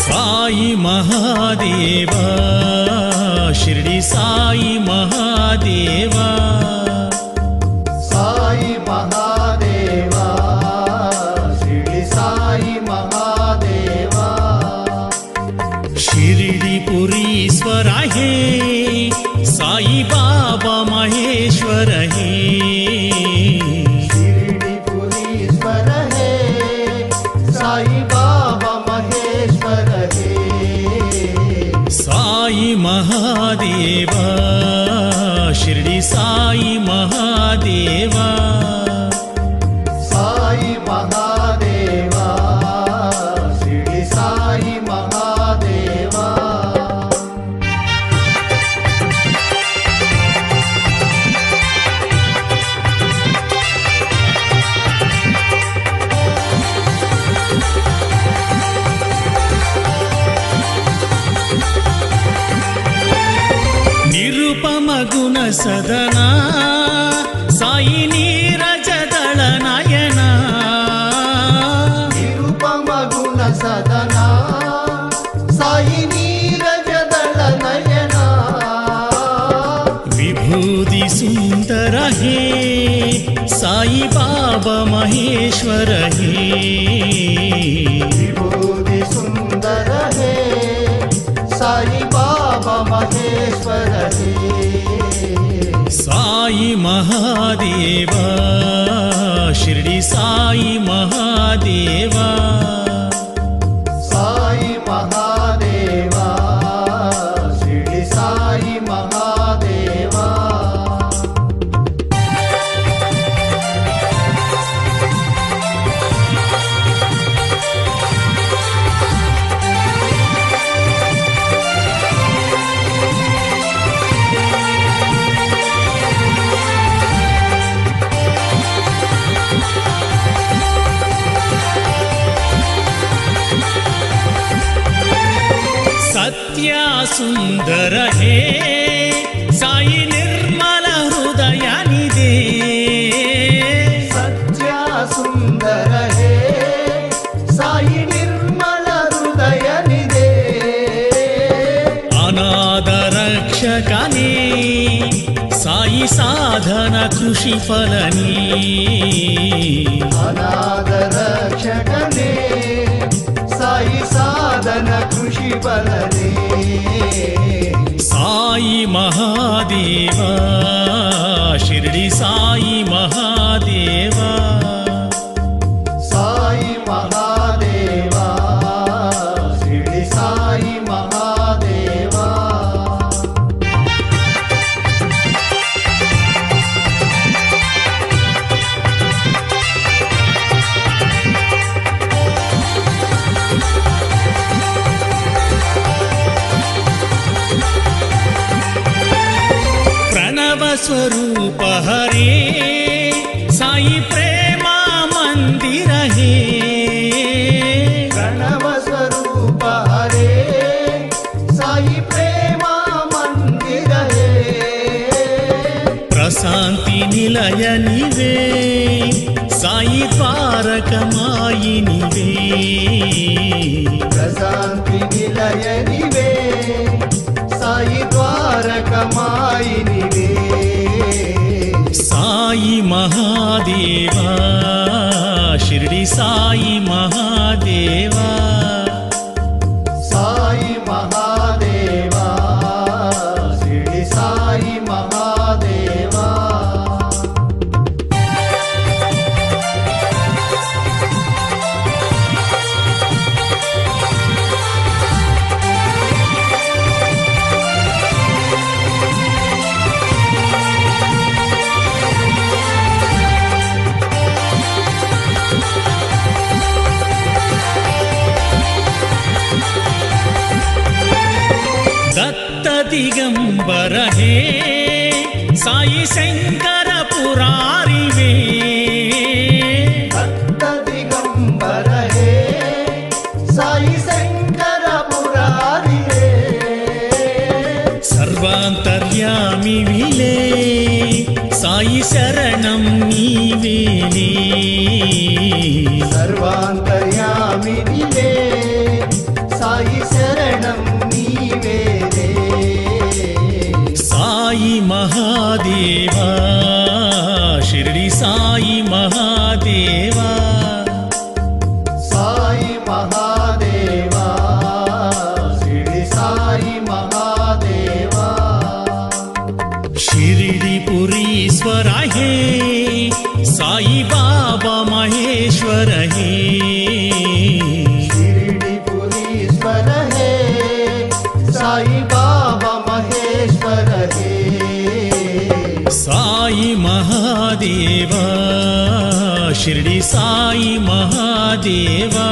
साई महादेवा शिर्डी साई महादेवा साई महादेवा शिर्डी साई महादेवा शिर्डीपुरीश्वर हे साई बाबा महेश्वर हे शिर्डीपुरीश्वर हे साई बाबा महेश्वर हे साई महादेवा शिर्डी साई महादेवा साई महादेवा शिर्डी साई महादेवा निरुपम गुण सदना साई नीरजदल नयना निरुपम गुण सदना साई नीरजदल नयना विभूति सुंदर हे साई बाबा महेश्वर हे विभूति सुंदर हे साई बाबा महेश्वर हे साई महादेवा शिर्डी साई महादेवा साई महादेवा शिर्डी साई महादेवा सत्या सुंदर हे साई निर्मल हृदयानिदे सत्या सुंदर हे साई निर्मल हृदय निधे अनाथ रक्षकने साई साधन कृषी फलनी अनाथ रक्षकने साई साधन कृषी बलने साई महादेवा शिर्डी साई महादेवा साई महादेवा शिर्डी साई महादेवा प्रणव स्वरूप हरे साई प्रेमा मंदिर हे प्रणव स्वरूप हरे साई प्रेमा मंदिर हे प्रशांति निलय निवे साई द्वारक माई निवे प्रशांति निलय निवे साई द्वारक माई निवे साई महादेवा शिर्डी साई महादेवा साई महादेवा शिर्डी साई महादेवा दत्त दिगंबर हे साई शंकर पुरारी वे दत्त दिगंबर हे साई शंकर पुरारी हे सर्वांतर्यामी विले साई शरणं नी నీవేలే సర్వాంతర్యామి నీవే సాయి శరణం నీవేలే సాయి మహాదేవా షిరిడి సాయి మహాదేవా సాయి మహాదేవా షిరిడి సాయి మహాదేవా షిరిడి పురీశ్వర హే సాయి బాబా మహేశ్వర హే షిరిడి పురీశ్వర హే సాయి బాబా మహేశ్వర హే సాయి మహాదేవా షిరిడి సాయి మహాదేవా